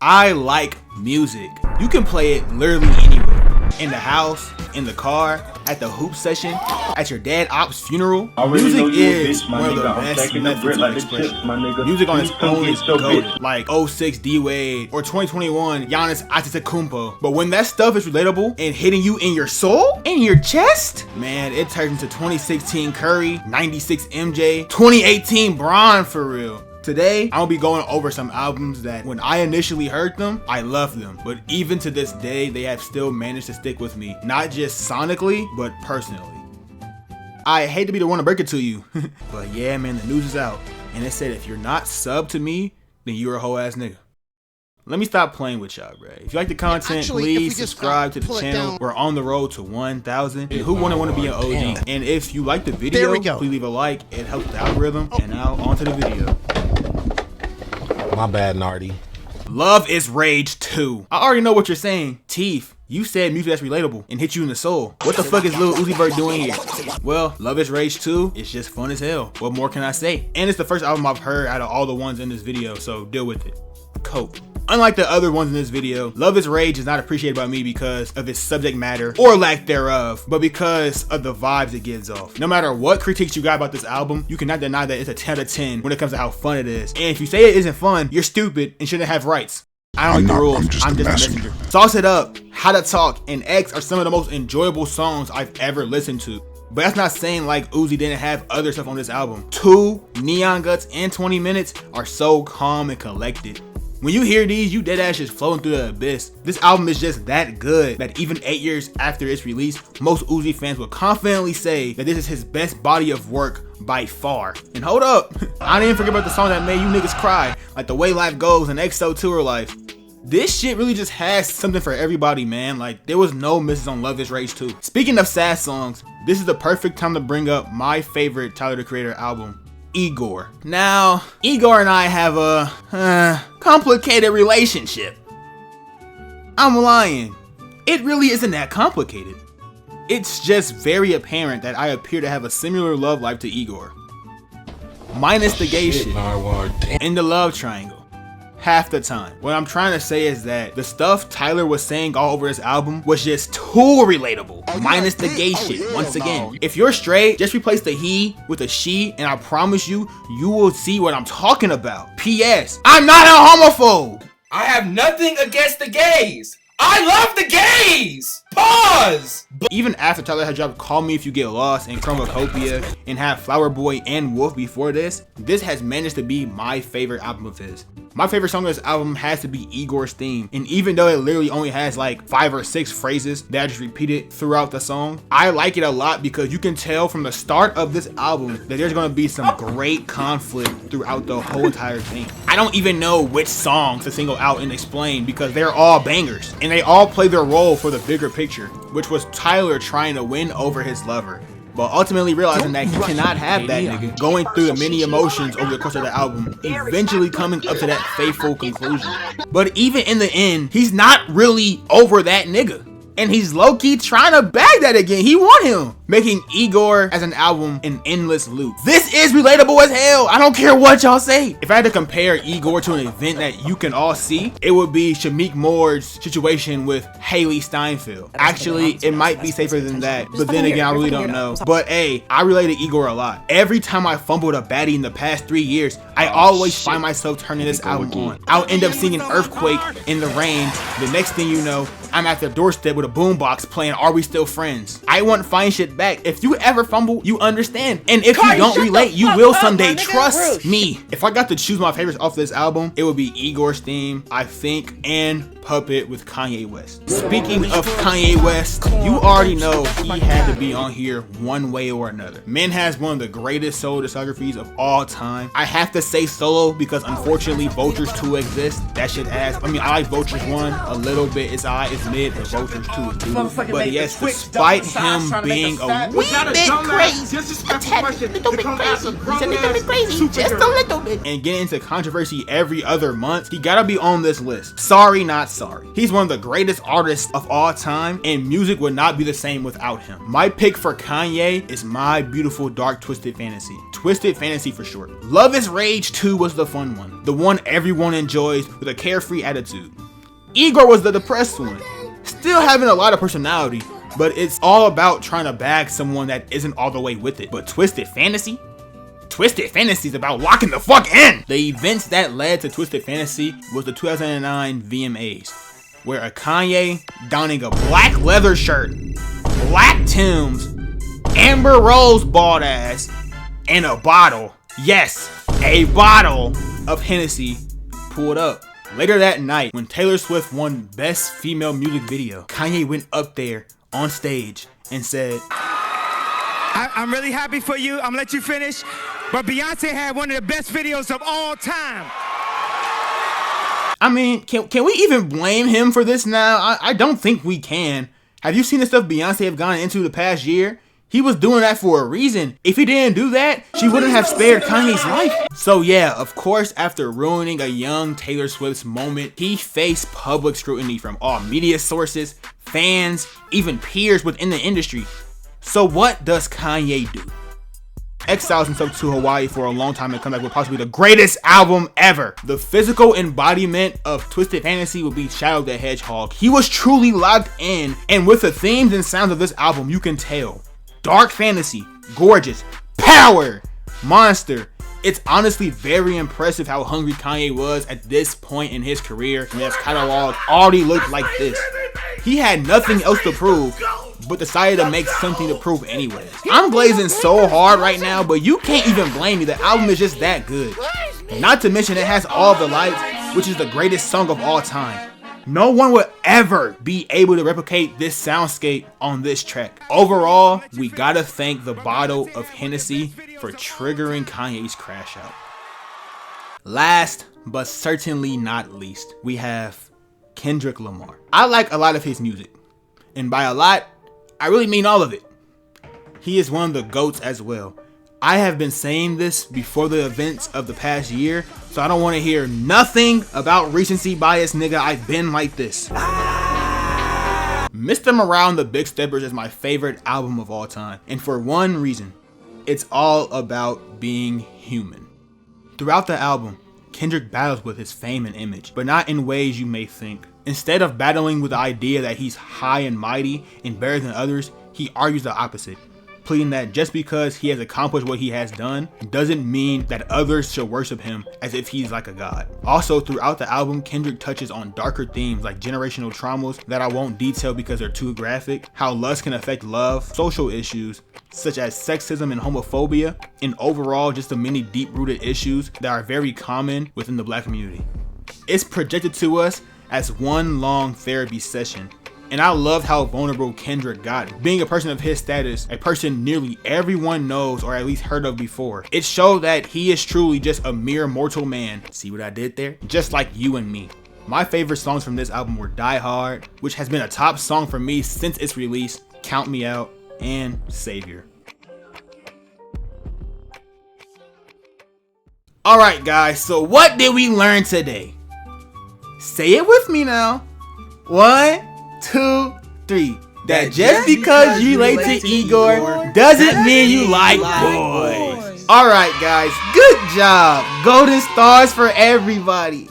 I like music. You can play it literally anywhere. In the house, in the car, at the hoop session, at your dad op's funeral. Music is one of the best methods of expression. Music on its own is goated, like 06 D-Wade or 2021 Giannis Antetokounmpo. But when that stuff is relatable and hitting you in your soul, in your chest, man, it turns into 2016 Curry, 96 MJ, 2018 Bron for real. Today, I'll be going over some albums that when I initially heard them, I loved them. But even to this day, they have still managed to stick with me. Not just sonically, but personally. I hate to be the one to break it to you. But yeah, man, the news is out. And it said if you're not subbed to me, then you're a whole ass nigga. Let me stop playing with y'all, bro. If you like the content, please subscribe to the channel. We're on the road to 1,000. Who wouldn't want to be an OG? And if you like the video, please leave a like. It helps the algorithm. And now, on to the video. My bad, Nardi. Love is Rage 2. I already know what you're saying. Teef, you said music that's relatable and hit you in the soul. What the fuck is Lil Uzi Vert doing here? Well, Love is Rage 2 is just fun as hell. What more can I say? And it's the first album I've heard out of all the ones in this video, so deal with it. Cope. Unlike the other ones in this video, Love is Rage is not appreciated by me because of its subject matter or lack thereof, but because of the vibes it gives off. No matter what critiques you got about this album, you cannot deny that it's a 10 out of 10 when it comes to how fun it is. And if you say it isn't fun, you're stupid and shouldn't have rights. I don't make the rules, I'm just a messenger. Sauce It Up, How to Talk, and X are some of the most enjoyable songs I've ever listened to. But that's not saying like Uzi didn't have other stuff on this album. 2, Neon Guts, and 20 Minutes are so calm and collected. When you hear these, you deadass just flowing through the abyss. This album is just that good that even 8 years after its release, most Uzi fans will confidently say that this is his best body of work by far. And hold up, I didn't even forget about the song that made you niggas cry, like The Way Life Goes and XO Tour Life. This shit really just has something for everybody, man. Like, there was no misses on Love is Rage 2. Speaking of sad songs, this is the perfect time to bring up my favorite Tyler the Creator album, Igor. Now, Igor and I have a complicated relationship. I'm lying. It really isn't that complicated. It's just very apparent that I appear to have a similar love life to Igor. Minus the gay shit in the love triangle. Half the time. What I'm trying to say is that the stuff Tyler was saying all over his album was just too relatable. Minus the gay shit, once again. If you're straight, just replace the he with a she, and I promise you, you will see what I'm talking about. P.S. I'm not a homophobe! I have nothing against the gays! I love the gays! Pause! Even after Tyler had dropped Call Me If You Get Lost and Chromacopia and had Flower Boy and Wolf before this has managed to be my favorite album of his. My favorite song on this album has to be Igor's theme, and even though it literally only has like 5 or 6 phrases that are just repeated throughout the song, I like it a lot because you can tell from the start of this album that there's gonna be some great conflict throughout the whole entire thing. I don't even know which songs to single out and explain because they're all bangers, and they all play their role for the bigger picture, which was Tyler trying to win over his lover, but ultimately realizing that he cannot have that nigga, going through the many emotions over the course of the album, eventually coming up to that faithful conclusion. But even in the end, he's not really over that nigga. And he's low-key trying to bag that again. He want him. Making Igor as an album an endless loop. This is relatable as hell. I don't care what y'all say. If I had to compare Igor to an event that you can all see, it would be Shamik Moore's situation with Haley Steinfeld. Actually, it might be safer than that, but then again, I really don't know. But hey, I relate to Igor a lot. Every time I fumbled a baddie in the past 3 years, I always find myself turning this album on. I'll end up singing Earthquake in the rain. The next thing you know, I'm at the doorstep with a boombox playing Are We Still Friends? I won't find shit back. If you ever fumble, you understand. And if you don't relate, you will someday. Trust me. If I got to choose my favorites off this album, it would be Igor's theme, I think, and Puppet with Kanye West. Speaking of Kanye West, you already know he had to be on here one way or another. Man has one of the greatest solo discographies of all time. I have to say solo because unfortunately Vultures 2 exists. That shit ass. I mean, I like Vultures 1 a little bit. It's alright, it's mid, but Vultures 2 is doo. But yes, despite him being a wee bit crazy. Little bit crazy. He's a little bit crazy. Just a little bit. And getting into controversy every other month, he gotta be on this list. Sorry, not sorry. He's one of the greatest artists of all time, and music would not be the same without him. My pick for Kanye is My Beautiful Dark Twisted Fantasy. Twisted Fantasy for short. Love is Rage 2 was the fun one. The one everyone enjoys with a carefree attitude. Igor was the depressed one. Still having a lot of personality, but it's all about trying to bag someone that isn't all the way with it. But Twisted Fantasy? Twisted Fantasy is about locking the fuck in! The events that led to Twisted Fantasy was the 2009 VMAs, where a Kanye donning a black leather shirt, black Timbs, Amber Rose bald ass, and a bottle, yes, a bottle of Hennessy pulled up. Later that night, when Taylor Swift won Best Female Music Video, Kanye went up there on stage and said, I'm really happy for you. I'm gonna let you finish. But Beyonce had one of the best videos of all time. I mean, can we even blame him for this now? I don't think we can. Have you seen the stuff Beyonce have gone into the past year? He was doing that for a reason. If he didn't do that, she wouldn't have spared Kanye's life. So yeah, of course, after ruining a young Taylor Swift's moment, he faced public scrutiny from all media sources, fans, even peers within the industry. So what does Kanye do? Exiles himself to Hawaii for a long time and come back with possibly the greatest album ever. The physical embodiment of Twisted Fantasy would be Shadow the Hedgehog. He was truly locked in, and with the themes and sounds of this album, you can tell. Dark fantasy, gorgeous, power, monster. It's honestly very impressive how hungry Kanye was at this point in his career when his catalog already looked like this. He had nothing else to prove, but decided to make something to prove anyways. I'm glazing so hard right now, but you can't even blame me. The album is just that good. Not to mention it has All the Lights, which is the greatest song of all time. No one will ever be able to replicate this soundscape on this track. Overall, we gotta thank the bottle of Hennessy for triggering Kanye's crash out. Last, but certainly not least, we have Kendrick Lamar. I like a lot of his music, and by a lot, I really mean all of it. He is one of the GOATs as well. I have been saying this before the events of the past year, so I don't want to hear nothing about recency bias, nigga. I've been like this. Mr. Morale and the Big Steppers is my favorite album of all time, and for one reason. It's all about being human. Throughout the album, Kendrick battles with his fame and image, but not in ways you may think. Instead of battling with the idea that he's high and mighty and better than others, he argues the opposite, pleading that just because he has accomplished what he has done doesn't mean that others should worship him as if he's like a god. Also, throughout the album, Kendrick touches on darker themes like generational traumas that I won't detail because they're too graphic, how lust can affect love, social issues such as sexism and homophobia, and overall just the many deep-rooted issues that are very common within the Black community. It's projected to us as one long therapy session, and I loved how vulnerable Kendrick got. Being a person of his status, a person nearly everyone knows or at least heard of before, it showed that he is truly just a mere mortal man. See what I did there? Just like you and me. My favorite songs from this album were Die Hard, which has been a top song for me since its release, Count Me Out, and Savior. Alright guys, so what did we learn today? Say it with me now. 1, 2, 3. That just because you relate to Igor doesn't mean you like boys. Alright guys, good job. Golden stars for everybody.